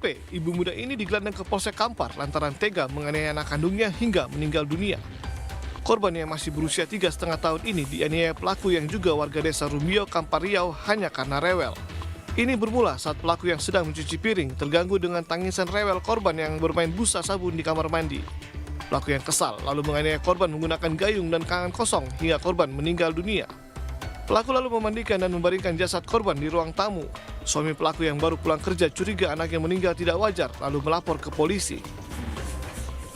sore, ibu muda ini digelandang ke Polsek Kampar lantaran tega menganiaya anak kandungnya hingga meninggal dunia. Korban yang masih berusia 3,5 tahun ini dianiaya pelaku yang juga warga desa Rumio, Kampar Riau hanya karena rewel. Ini bermula saat pelaku yang sedang mencuci piring terganggu dengan tangisan rewel korban yang bermain busa sabun di kamar mandi. Pelaku yang kesal lalu menganiaya korban menggunakan gayung dan tangan kosong hingga korban meninggal dunia. Pelaku lalu memandikan dan membaringkan jasad korban di ruang tamu. Suami pelaku yang baru pulang kerja curiga anaknya meninggal tidak wajar lalu melapor ke polisi.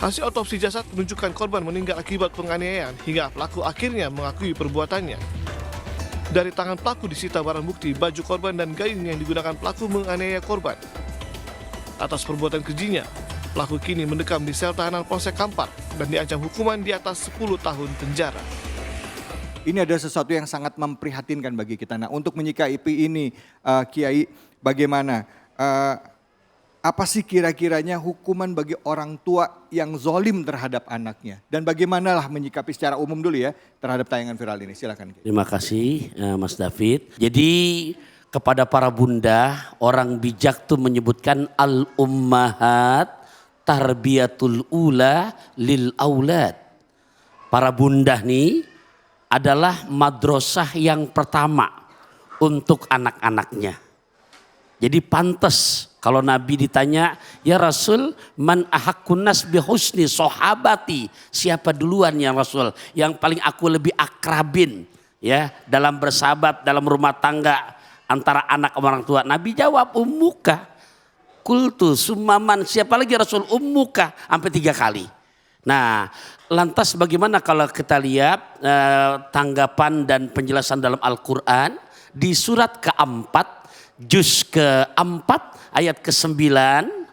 Hasil otopsi jasad menunjukkan korban meninggal akibat penganiayaan hingga pelaku akhirnya mengakui perbuatannya. Dari tangan pelaku disita barang bukti baju korban dan gayung yang digunakan pelaku menganiaya korban. Atas perbuatan kejinya, pelaku kini mendekam di sel tahanan Polsek Kampar dan diancam hukuman di atas 10 tahun penjara. Ini ada sesuatu yang sangat memprihatinkan bagi kita. Nah, untuk menyikapi ini, Kiai, bagaimana? Apa sih kira-kiranya hukuman bagi orang tua yang zolim terhadap anaknya? Dan bagaimanalah menyikapi secara umum dulu ya terhadap tayangan viral ini? Silakan. Kiai. Terima kasih Mas David. Jadi kepada para bunda, orang bijak tuh menyebutkan al-ummahat tarbiyatul ula lil aulad. Para bunda nih adalah madrasah yang pertama untuk anak-anaknya. Jadi pantas kalau Nabi ditanya, ya Rasul, man ahakkun nas bihusni sahabati, siapa duluan ya Rasul yang paling aku lebih akrabin ya dalam bersahabat dalam rumah tangga antara anak sama orang tua. Nabi jawab ummuka. Kultu summaman, siapa lagi Rasul? Ummuka, sampai 3 kali. Nah, lantas bagaimana kalau kita lihat tanggapan dan penjelasan dalam Al-Quran di surat keempat, juz keempat ayat ke-9,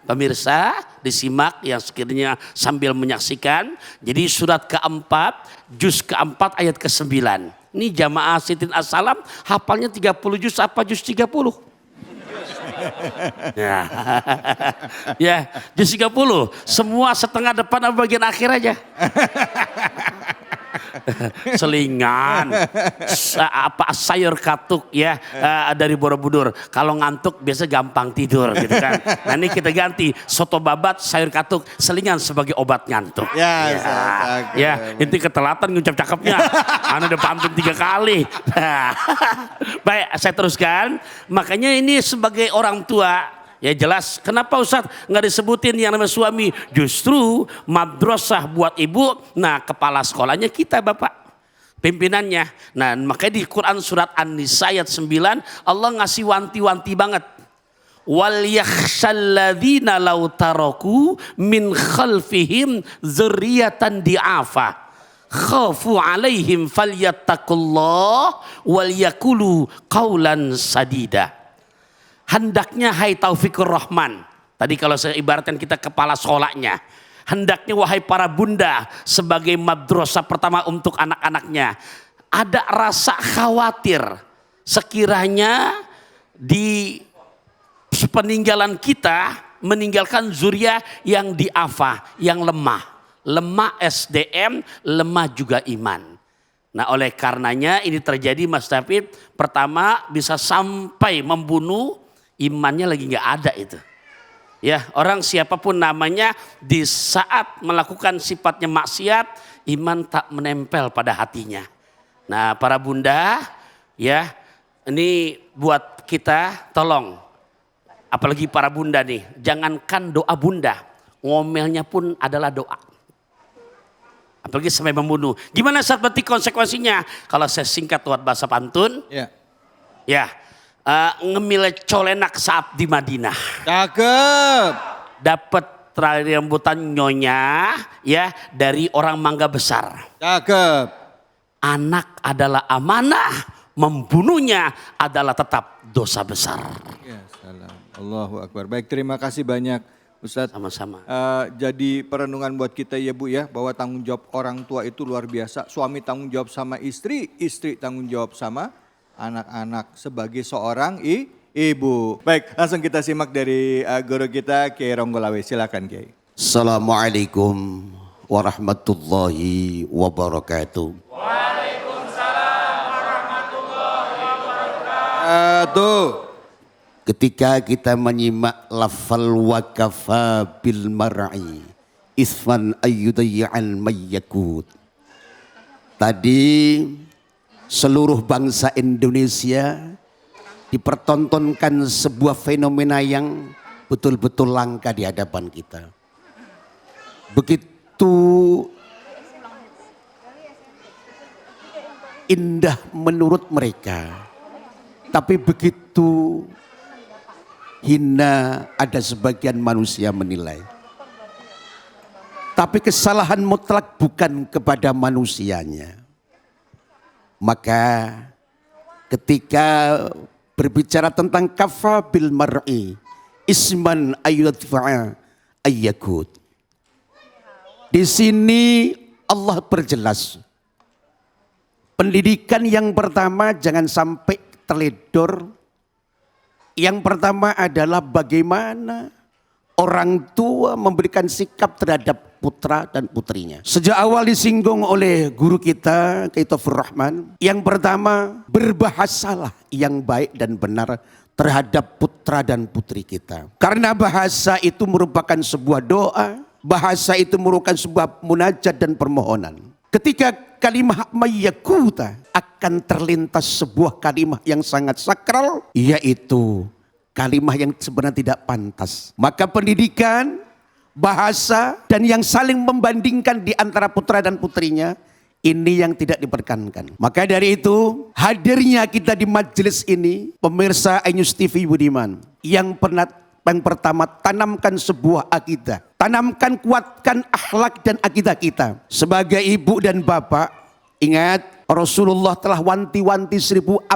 pemirsa disimak yang sekiranya sambil menyaksikan. Jadi surat keempat, juz keempat ayat ke-9. Ini jamaah Sitin As-Salam hafalnya 30 juz apa juz 30? Ya, ya, juz 30. Semua setengah depan atau bagian akhir aja. Selingan, sayur katuk ya dari Borobudur. Kalau ngantuk biasa gampang tidur gitu kan. Nah ini kita ganti soto babat sayur katuk selingan sebagai obat ngantuk. Ya, inti ketelatan ngucap cakepnya. Anda udah pantun 3 kali. Baik, saya teruskan. Makanya ini sebagai orang tua. Ya jelas, kenapa Ustadz nggak disebutin yang namanya suami? Justru madrasah buat ibu, nah kepala sekolahnya kita bapak, pimpinannya. Nah makanya di Quran surat An-Nisa ayat 9, Allah ngasih wanti-wanti banget. Wal yakhshalladzina law taraku min khalfihim dzurriyyatan di'afa khafu alaihim falyattaqullah wal yaqulu qaulan sadida. Hendaknya hai Taufikur Rahman. Tadi kalau saya ibaratkan kita kepala sekolahnya. Hendaknya wahai para bunda sebagai madrasah pertama untuk anak-anaknya. Ada rasa khawatir sekiranya di peninggalan kita meninggalkan zuriat yang diafa, yang lemah. Lemah SDM, lemah juga iman. Nah oleh karenanya ini terjadi Mas David. Pertama bisa sampai membunuh. Imannya lagi nggak ada itu. Ya, orang siapapun namanya di saat melakukan sifatnya maksiat, iman tak menempel pada hatinya. Nah, para bunda, ya, ini buat kita tolong. Apalagi para bunda nih, jangankan doa bunda, ngomelnya pun adalah doa. Apalagi sampai membunuh. Gimana saat berarti konsekuensinya? Kalau saya singkat buat bahasa pantun, ya. Ngemil colenak saat di Madinah. Cakep. Dapat terakhir rambutan nyonya ya dari orang mangga besar. Cakep. Anak adalah amanah, membunuhnya adalah tetap dosa besar. Ya, salam. Allahu Akbar. Baik, terima kasih banyak Ustadz. Sama-sama. Jadi perenungan buat kita ya Bu ya, bahwa tanggung jawab orang tua itu luar biasa. Suami tanggung jawab sama istri, istri tanggung jawab sama anak-anak sebagai seorang ibu. Baik, langsung kita simak dari guru kita Kiai Ronggolawe. Silakan Kiai. Assalamualaikum warahmatullahi wabarakatuh. Waalaikumsalam warahmatullahi wabarakatuh. ketika kita menyimak lafal wakafa bil mar'i isman ayyudayya'al mayyakut. Tadi seluruh bangsa Indonesia dipertontonkan sebuah fenomena yang betul-betul langka di hadapan kita. Begitu indah menurut mereka, tapi begitu hina ada sebagian manusia menilai. Tapi kesalahan mutlak bukan kepada manusianya. Maka ketika berbicara tentang kafa bil mar'i isman ayyadfa'a ayyakut. Di sini Allah perjelas. Pendidikan yang pertama jangan sampai terledor. Yang pertama adalah bagaimana orang tua memberikan sikap terhadap putra dan putrinya. Sejak awal disinggung oleh guru kita, Kaitofur Rahman. Yang pertama, berbahasalah yang baik dan benar terhadap putra dan putri kita. Karena bahasa itu merupakan sebuah doa, bahasa itu merupakan sebuah munajat dan permohonan. Ketika kalimah mayyakuta akan terlintas sebuah kalimah yang sangat sakral, yaitu kalimah yang sebenarnya tidak pantas. Maka pendidikan, bahasa, dan yang saling membandingkan di antara putra dan putrinya, ini yang tidak diperkenankan. Maka dari itu, hadirnya kita di majelis ini, pemirsa iNews TV Budiman, yang pertama tanamkan sebuah akidah. Tanamkan, kuatkan akhlak dan akidah kita. Sebagai ibu dan bapak, ingat, Rasulullah telah wanti-wanti 1400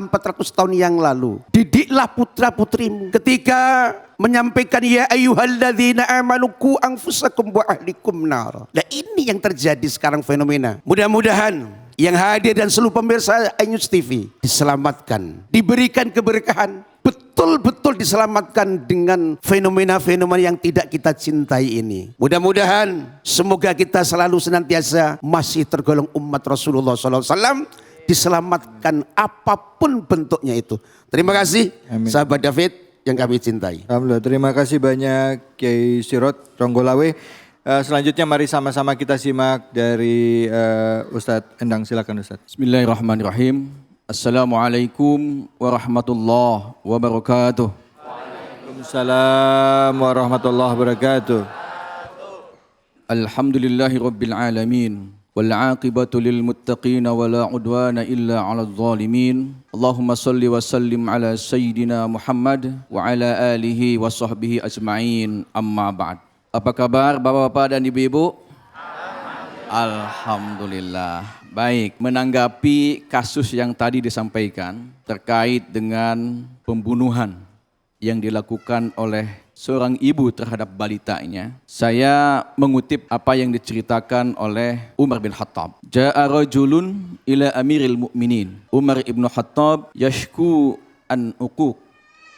tahun yang lalu. Didiklah putra-putrimu. Ketika menyampaikan ya ayyuhalladzina amanu qu anfusakum wa ahlikum nar. Nah ini yang terjadi sekarang fenomena. Mudah-mudahan yang hadir dan seluruh pemirsa iNews TV diselamatkan. Diberikan keberkahan. Betul-betul diselamatkan dengan fenomena-fenomena yang tidak kita cintai ini. Mudah-mudahan semoga kita selalu senantiasa masih tergolong umat Rasulullah SAW, diselamatkan apapun bentuknya itu. Terima kasih. Amin. Sahabat David yang kami cintai. Alhamdulillah, terima kasih banyak Kiai Sirot Ronggolawe. Selanjutnya mari sama-sama kita simak dari Ustadz Endang, silakan Ustadz. Bismillahirrahmanirrahim. Assalamualaikum warahmatullahi wabarakatuh. Waalaikumsalam warahmatullahi wabarakatuh. Alhamdulillahi rabbil alamin. Wal aqibatu lil muttaqin wa la udwana illa 'alal zalimin. Allahumma salli wa sallim ala sayyidina Muhammad wa ala alihi wa sahbihi ajma'in. Amma ba'd. Apa kabar Bapak-bapak dan Ibu-ibu? Alhamdulillah. Baik, menanggapi kasus yang tadi disampaikan terkait dengan pembunuhan yang dilakukan oleh seorang ibu terhadap balitanya, saya mengutip apa yang diceritakan oleh Umar bin Khattab. Ja'a rajulun ila amiril mu'minin. Umar ibn Khattab yashku an uquq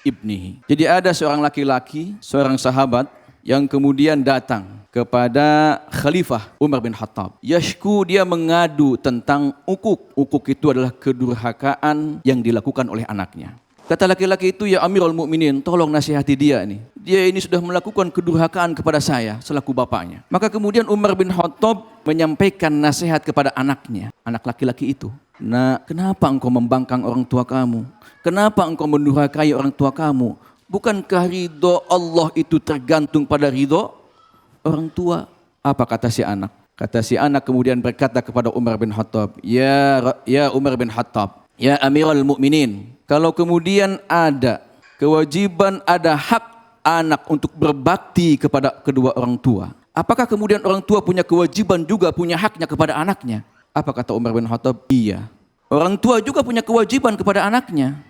ibnihi. Jadi ada seorang laki-laki, seorang sahabat yang kemudian datang kepada Khalifah Umar bin Khattab. Yashku, dia mengadu tentang ukuk. Ukuk itu adalah kedurhakaan yang dilakukan oleh anaknya. Kata laki-laki itu, ya Amirul Mukminin, tolong nasihati dia nih. Dia ini sudah melakukan kedurhakaan kepada saya selaku bapaknya. Maka kemudian Umar bin Khattab menyampaikan nasihat kepada anaknya, anak laki-laki itu. Nah, kenapa engkau membangkang orang tua kamu? Kenapa engkau mendurhakai orang tua kamu? Bukankah ridho Allah itu tergantung pada ridho orang tua? Apa kata si anak? Kata si anak kemudian berkata kepada Umar bin Khattab, Ya Umar bin Khattab, ya Amirul Mukminin, kalau kemudian ada kewajiban, ada hak anak untuk berbakti kepada kedua orang tua, apakah kemudian orang tua punya kewajiban juga punya haknya kepada anaknya? Apa kata Umar bin Khattab? Iya. Orang tua juga punya kewajiban kepada anaknya.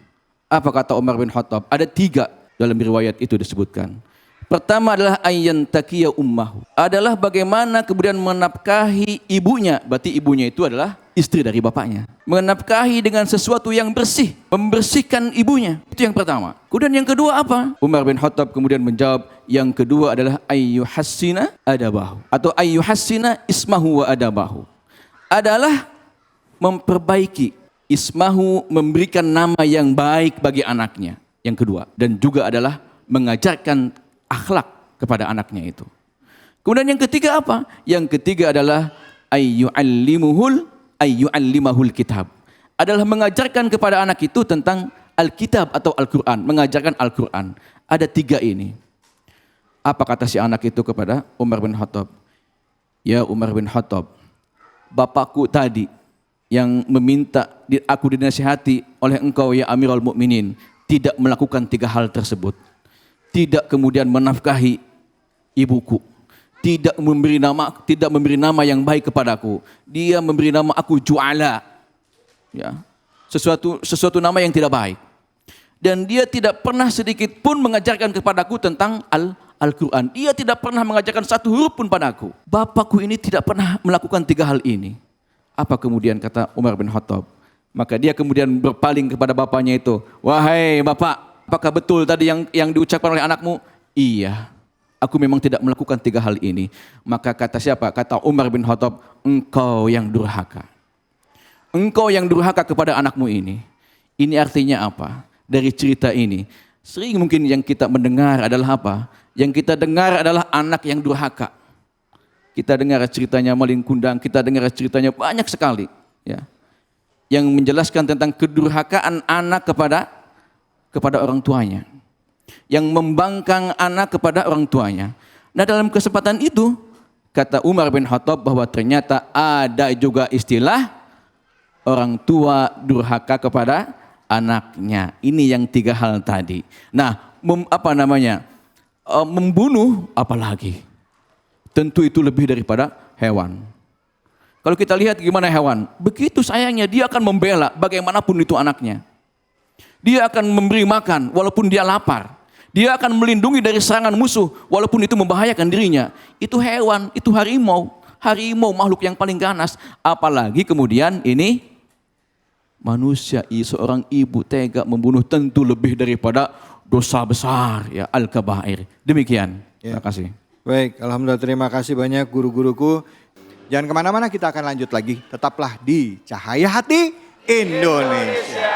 Apa kata Umar bin Khattab? Ada 3 dalam riwayat itu disebutkan. Pertama adalah ayyan taqiya ummahu. Adalah bagaimana kemudian menafkahi ibunya. Berarti ibunya itu adalah istri dari bapaknya. Menafkahi dengan sesuatu yang bersih. Membersihkan ibunya. Itu yang pertama. Kemudian yang kedua apa? Umar bin Khattab kemudian menjawab. Yang kedua adalah ayyuhassina adabahu. Atau ayyuhassina ismahu wa adabahu. Adalah memperbaiki ismahu, memberikan nama yang baik bagi anaknya. Yang kedua. Dan juga adalah mengajarkan akhlak kepada anaknya itu. Kemudian yang ketiga apa? Yang ketiga adalah ayyu'allimahul kitab. Adalah mengajarkan kepada anak itu tentang Alkitab atau Al-Quran. Mengajarkan Al-Quran. Ada 3 ini. Apa kata si anak itu kepada Umar bin Khattab? Ya Umar bin Khattab, bapakku tadi yang meminta aku dinasihati oleh engkau ya Amirul Mukminin tidak melakukan 3 hal tersebut. Tidak kemudian menafkahi ibuku. Tidak memberi nama yang baik kepadaku. Dia memberi nama aku Ju'ala. Ya. Sesuatu nama yang tidak baik. Dan dia tidak pernah sedikit pun mengajarkan kepadaku tentang Al-Quran. Dia tidak pernah mengajarkan satu huruf pun padaku. Bapakku ini tidak pernah melakukan 3 hal ini. Apa kemudian kata Umar bin Khattab? Maka dia kemudian berpaling kepada bapaknya itu. Wahai bapak, apakah betul tadi yang diucapkan oleh anakmu? Iya, aku memang tidak melakukan 3 hal ini. Maka kata siapa? Kata Umar bin Khattab, engkau yang durhaka. Engkau yang durhaka kepada anakmu ini. Ini artinya apa? Dari cerita ini, sering mungkin yang kita mendengar adalah apa? Yang kita dengar adalah anak yang durhaka. Kita dengar ceritanya maling kundang, kita dengar ceritanya banyak sekali. Ya. Yang menjelaskan tentang kedurhakaan anak kepada orang tuanya. Yang membangkang anak kepada orang tuanya. Nah dalam kesempatan itu, kata Umar bin Khattab bahwa ternyata ada juga istilah orang tua durhaka kepada anaknya. Ini yang 3 hal tadi. Nah, membunuh apalagi. Tentu itu lebih daripada hewan. Kalau kita lihat gimana hewan, begitu sayangnya dia akan membela bagaimanapun itu anaknya. Dia akan memberi makan walaupun dia lapar. Dia akan melindungi dari serangan musuh walaupun itu membahayakan dirinya. Itu hewan, itu harimau. Harimau makhluk yang paling ganas. Apalagi kemudian ini manusia, seorang ibu tega membunuh, tentu lebih daripada dosa besar, ya, al-kabair. Demikian. Terima kasih. Baik, alhamdulillah, terima kasih banyak guru-guruku. Jangan kemana-mana, kita akan lanjut lagi. Tetaplah di Cahaya Hati Indonesia.